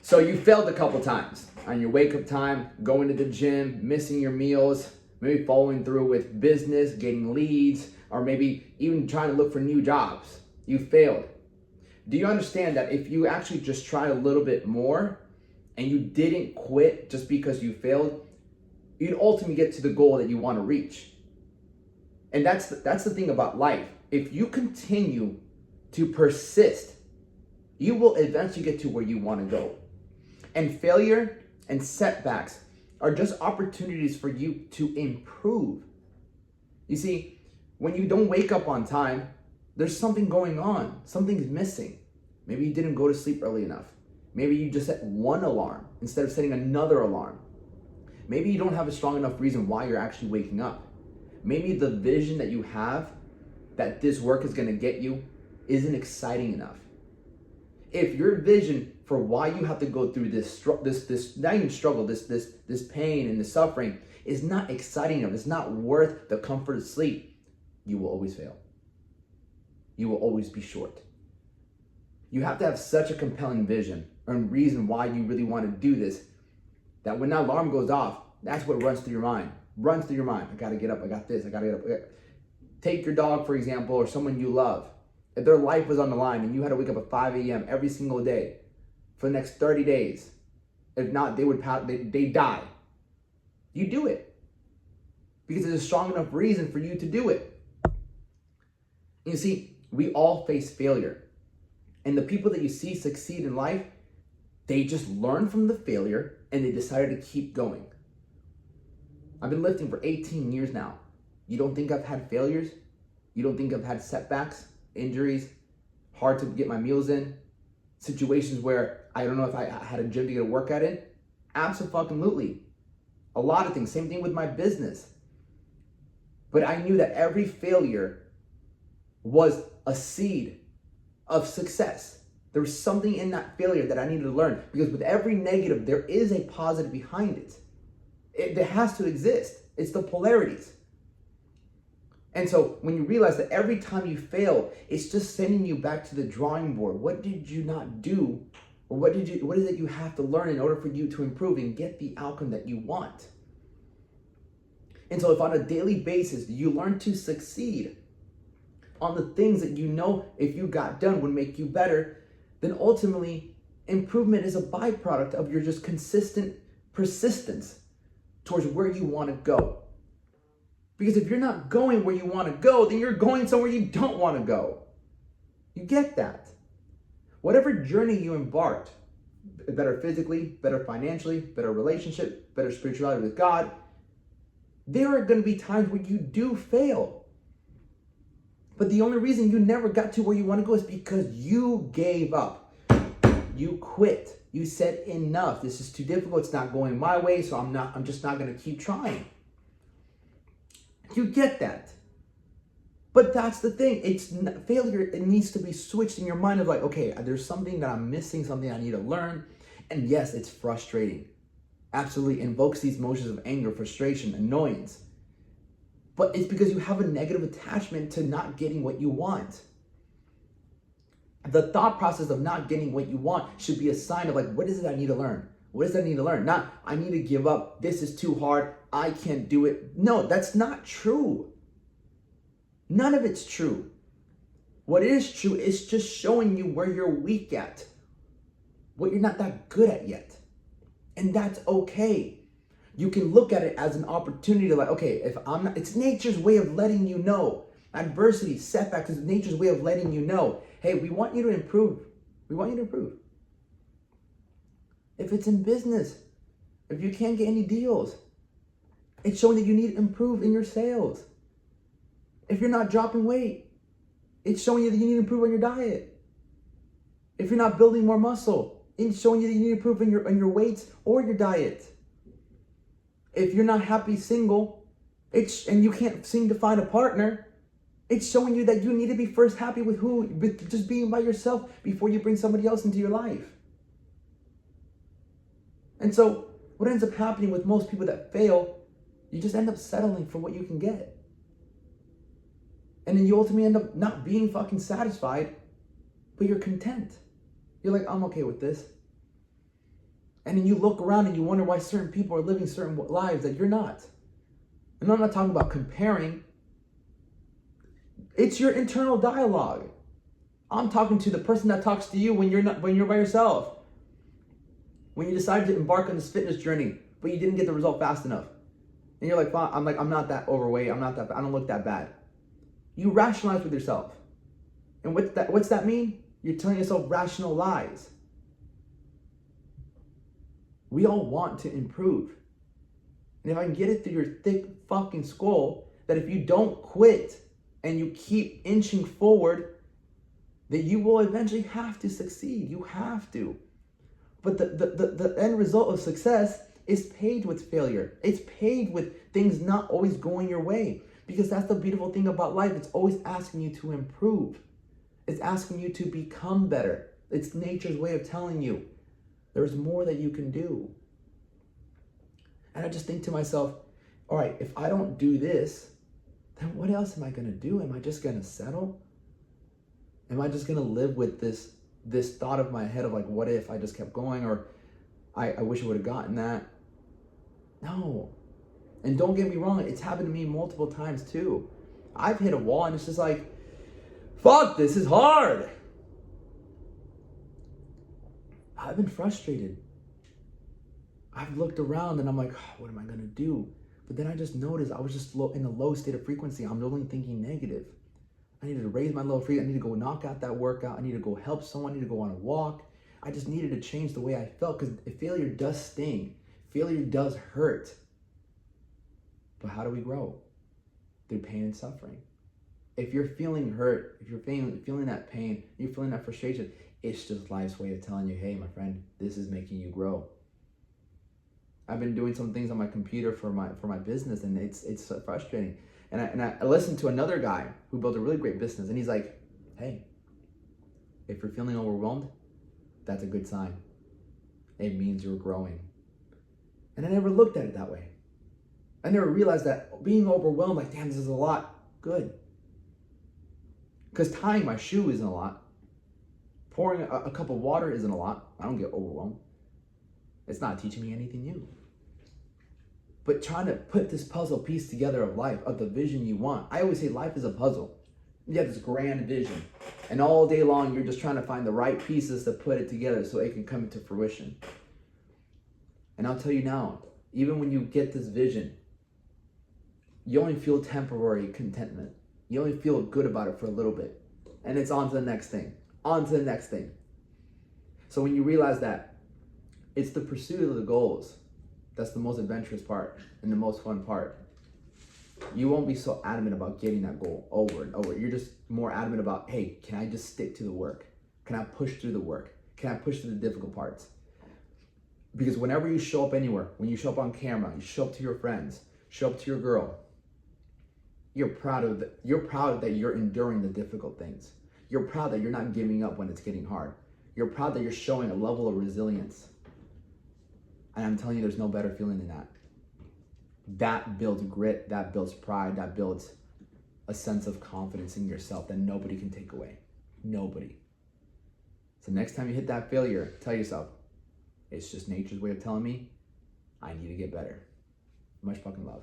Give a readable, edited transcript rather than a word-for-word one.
So you failed a couple times on your wake up time, going to the gym, missing your meals, maybe following through with business, getting leads, or maybe even trying to look for new jobs. You failed. Do you understand that if you actually just tried a little bit more and you didn't quit just because you failed, you'd ultimately get to the goal that you want to reach? And that's the thing about life. If you continue to persist, you will eventually get to where you want to go. And failure and setbacks are just opportunities for you to improve. You see, when you don't wake up on time, there's something going on. Something's missing. Maybe you didn't go to sleep early enough. Maybe you just set one alarm instead of setting another alarm. Maybe you don't have a strong enough reason why you're actually waking up. Maybe the vision that you have that this work is going to get you isn't exciting enough. If your vision for why you have to go through this not even struggle, this pain and the suffering is not exciting enough, it's not worth the comfort of sleep, you will always fail. You will always be short. You have to have such a compelling vision and reason why you really want to do this that when that alarm goes off, that's what runs through your mind. Runs through your mind. I got to get up. I got this. I got to get up. Take your dog, for example, or someone you love. If their life was on the line and you had to wake up at 5 a.m. every single day for the next 30 days, if not, they die. You do it because there's a strong enough reason for you to do it. You see, we all face failure. And the people that you see succeed in life, they just learn from the failure and they decided to keep going. I've been lifting for 18 years now. You don't think I've had failures? You don't think I've had setbacks, injuries, hard to get my meals in, situations where I don't know if I had a gym to get a workout in? Absolutely. A lot of things. Same thing with my business. But I knew that every failure was a seed of success. There was something in that failure that I needed to learn, because with every negative, there is a positive behind it. It has to exist. It's the polarities. And so when you realize that every time you fail, it's just sending you back to the drawing board. What did you not do? Or what is it you have to learn in order for you to improve and get the outcome that you want? And so if on a daily basis, you learn to succeed on the things that you know if you got done would make you better, then ultimately improvement is a byproduct of your just consistent persistence towards where you want to go. Because if you're not going where you want to go, then you're going somewhere you don't want to go. You get that? Whatever journey you embarked, better physically, better financially, better relationship, better spirituality with God, there are going to be times where you do fail. But the only reason you never got to where you want to go is because you gave up. You quit. You said enough. This is too difficult. It's not going my way, so I'm just not going to keep trying. You get that. But that's the thing. It's failure. It needs to be switched in your mind of like, okay, there's something that I'm missing, something I need to learn. And yes, it's frustrating. Absolutely invokes these emotions of anger, frustration, annoyance. But it's because you have a negative attachment to not getting what you want. The thought process of not getting what you want should be a sign of like, what is it I need to learn? What does I need to learn? Not, I need to give up. This is too hard. I can't do it. No, that's not true. None of it's true. What is true is just showing you where you're weak at, what you're not that good at yet. And that's okay. You can look at it as an opportunity to like, okay, if I'm not, it's nature's way of letting you know. Adversity, setbacks is nature's way of letting you know, hey, we want you to improve. We want you to improve. If it's in business, if you can't get any deals, it's showing that you need to improve in your sales. If you're not dropping weight, it's showing you that you need to improve on your diet. If you're not building more muscle, it's showing you that you need to improve in your weights or your diet. If you're not happy single, and you can't seem to find a partner, it's showing you that you need to be first happy with just being by yourself before you bring somebody else into your life. And so what ends up happening with most people that fail, you just end up settling for what you can get. And then you ultimately end up not being fucking satisfied, but you're content. You're like, I'm okay with this. And then you look around and you wonder why certain people are living certain lives that you're not. And I'm not talking about comparing. It's your internal dialogue. I'm talking to the person that talks to you when you're by yourself. When you decide to embark on this fitness journey, but you didn't get the result fast enough. And you're like, I'm not that overweight. I don't look that bad. You rationalize with yourself. And what's that mean? You're telling yourself rational lies. We all want to improve. And if I can get it through your thick fucking skull, that if you don't quit and you keep inching forward, that you will eventually have to succeed. You have to. But the end result of success is paid with failure. It's paid with things not always going your way. Because that's the beautiful thing about life. It's always asking you to improve. It's asking you to become better. It's nature's way of telling you there's more that you can do. And I just think to myself, all right, if I don't do this, then what else am I going to do? Am I just going to settle? Am I just going to live with this thought of my head of like, what if I just kept going? Or I wish I would have gotten that. No. And don't get me wrong, it's happened to me multiple times too. I've hit a wall and it's just like, fuck, this is hard. I've been frustrated. I've looked around and I'm like, oh, what am I gonna do? But then I just noticed I was just in a low state of frequency. I'm only thinking negative. I needed to raise my low frequency. I need to go knock out that workout. I need to go help someone. I need to go on a walk. I just needed to change the way I felt because failure does sting. Failure does hurt. But how do we grow? Through pain and suffering. If you're feeling hurt, if you're feeling that pain, you're feeling that frustration, it's just life's way of telling you, hey, my friend, this is making you grow. I've been doing some things on my computer for my business, and it's so frustrating. And I listened to another guy who built a really great business, and he's like, hey, if you're feeling overwhelmed, that's a good sign. It means you're growing. And I never looked at it that way. I never realized that being overwhelmed, like, damn, this is a lot. Good. Because tying my shoe isn't a lot. Pouring a cup of water isn't a lot. I don't get overwhelmed. It's not teaching me anything new. But trying to put this puzzle piece together of life, of the vision you want. I always say life is a puzzle. You have this grand vision. And all day long, you're just trying to find the right pieces to put it together so it can come into fruition. And I'll tell you now, even when you get this vision, you only feel temporary contentment. You only feel good about it for a little bit. And it's on to the next thing. On to the next thing. So when you realize that it's the pursuit of the goals that's the most adventurous part and the most fun part, you won't be so adamant about getting that goal over and over. You're just more adamant about, hey, can I just stick to the work? Can I push through the work? Can I push through the difficult parts? Because whenever you show up anywhere, when you show up on camera, you show up to your friends, show up to your girl, you're proud that you're enduring the difficult things. You're proud that you're not giving up when it's getting hard. You're proud that you're showing a level of resilience. And I'm telling you, there's no better feeling than that. That builds grit, that builds pride, that builds a sense of confidence in yourself that nobody can take away. Nobody. So next time you hit that failure, tell yourself, it's just nature's way of telling me I need to get better. Much fucking love.